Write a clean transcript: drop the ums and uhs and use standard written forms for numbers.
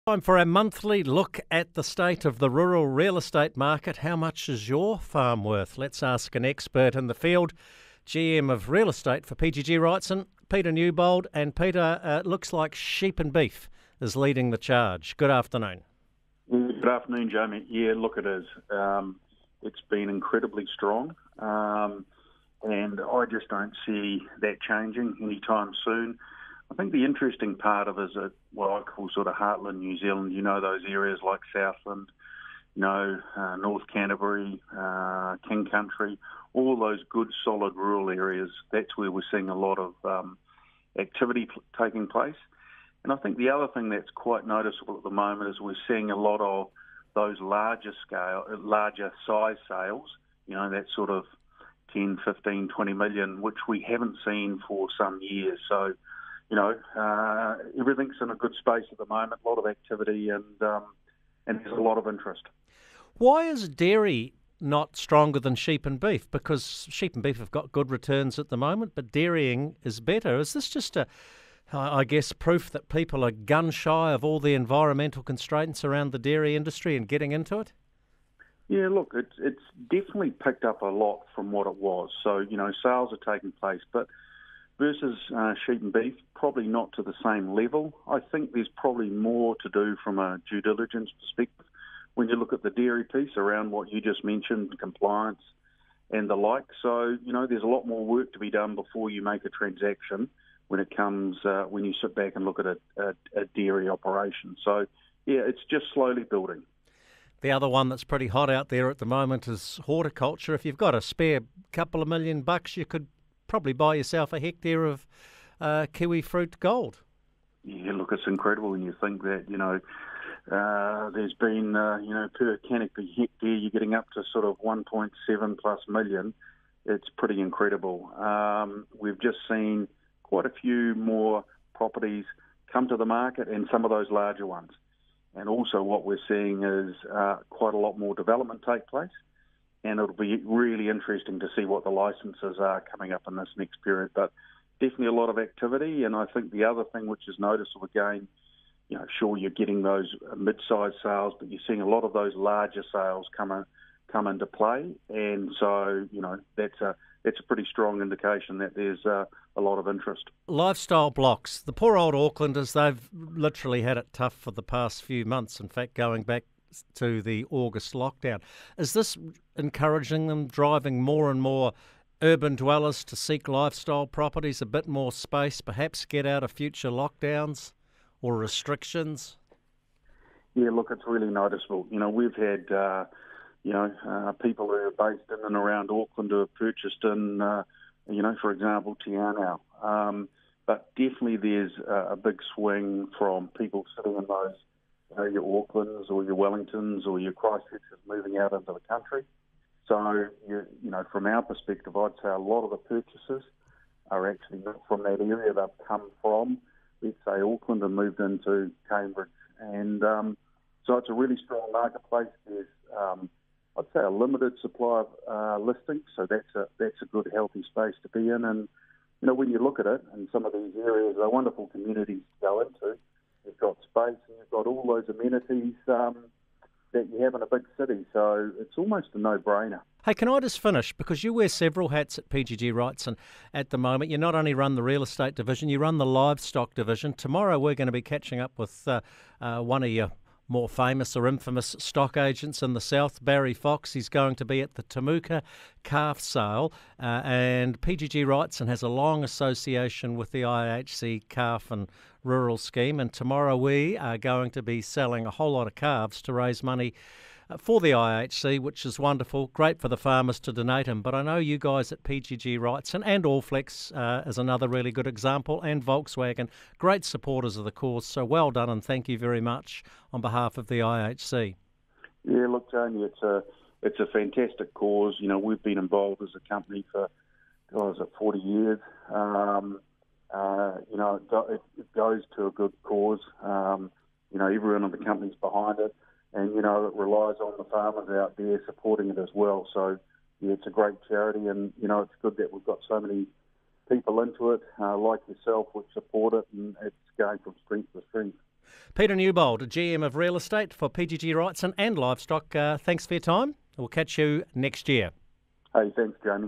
Time for our monthly look at the state of the rural real estate market. How much is your farm worth? Let's ask an expert in the field, GM of real estate for PGG Wrightson, Peter Newbold. And Peter, it looks like sheep and beef is leading the charge. Good afternoon. Good afternoon, Jamie. Yeah, look, it is. It's been incredibly strong, and I just don't see that changing anytime soon. I think the interesting part of it is that what I call sort of heartland New Zealand, those areas like Southland, North Canterbury, King Country, all those good solid rural areas, that's where we're seeing a lot of activity taking place. And I think the other thing that's quite noticeable at the moment is we're seeing a lot of those larger size sales, that sort of 10, 15, 20 million, which we haven't seen for some years. So, everything's in a good space at the moment, a lot of activity, and there's a lot of interest. Why is dairy not stronger than sheep and beef? Because sheep and beef have got good returns at the moment, but dairying is better. Is this just proof that people are gun shy of all the environmental constraints around the dairy industry and getting into it? Yeah, look, it's definitely picked up a lot from what it was. So, sales are taking place, but versus sheep and beef, probably not to the same level. I think there's probably more to do from a due diligence perspective when you look at the dairy piece around what you just mentioned, compliance and the like. So, there's a lot more work to be done before you make a transaction when it comes, when you sit back and look at a dairy operation. So, yeah, it's just slowly building. The other one that's pretty hot out there at the moment is horticulture. If you've got a spare couple of $1 million, you could probably buy yourself a hectare of kiwi fruit gold. Yeah, look, it's incredible when you think that, there's been, per canopy hectare, you're getting up to sort of 1.7 plus million. It's pretty incredible. We've just seen quite a few more properties come to the market and some of those larger ones. And also what we're seeing is quite a lot more development take place. And it'll be really interesting to see what the licenses are coming up in this next period. But definitely a lot of activity. And I think the other thing which is noticeable again, sure, you're getting those mid-sized sales, but you're seeing a lot of those larger sales come into play. And so, that's a pretty strong indication that there's a lot of interest. Lifestyle blocks. The poor old Aucklanders, they've literally had it tough for the past few months. In fact, going back to the August lockdown. Is this encouraging them, driving more and more urban dwellers to seek lifestyle properties, a bit more space, perhaps get out of future lockdowns or restrictions? Yeah, look, it's really noticeable. We've had, people who are based in and around Auckland who have purchased in, for example, Te Anau. But definitely there's a big swing from people sitting in those, your Aucklands or your Wellingtons or your Christchurches moving out into the country. So, from our perspective, I'd say a lot of the purchases are actually not from that area. They've come from, let's say, Auckland and moved into Cambridge. And so it's a really strong marketplace. There's, I'd say, a limited supply of listings. So that's a good, healthy space to be in. And, when you look at it, and some of these areas are wonderful communities to go into. You've got space and you've got all those amenities that you have in a big city. So it's almost a no-brainer. Hey, can I just finish? Because you wear several hats at PGG Wrightson at the moment. You not only run the real estate division, you run the livestock division. Tomorrow we're going to be catching up with one of your more famous or infamous stock agents in the south, Barry Fox. He's going to be at the Temuka calf sale, and PGG Wrightson has a long association with the IHC calf and rural scheme, and tomorrow we are going to be selling a whole lot of calves to raise money for the IHC, which is wonderful, great for the farmers to donate them. But I know you guys at PGG Wrightson and Allflex is another really good example, and Volkswagen, great supporters of the cause. So well done, and thank you very much on behalf of the IHC. Yeah, look, Tony, it's a fantastic cause. We've been involved as a company for, 40 years. It goes to a good cause. Everyone in the company's behind it. And, it relies on the farmers out there supporting it as well. So, yeah, it's a great charity, and, it's good that we've got so many people into it, like yourself, which support it, and it's going from strength to strength. Peter Newbold, GM of Real Estate for PGG Wrightson and Livestock. Thanks for your time. We'll catch you next year. Hey, thanks, Jamie.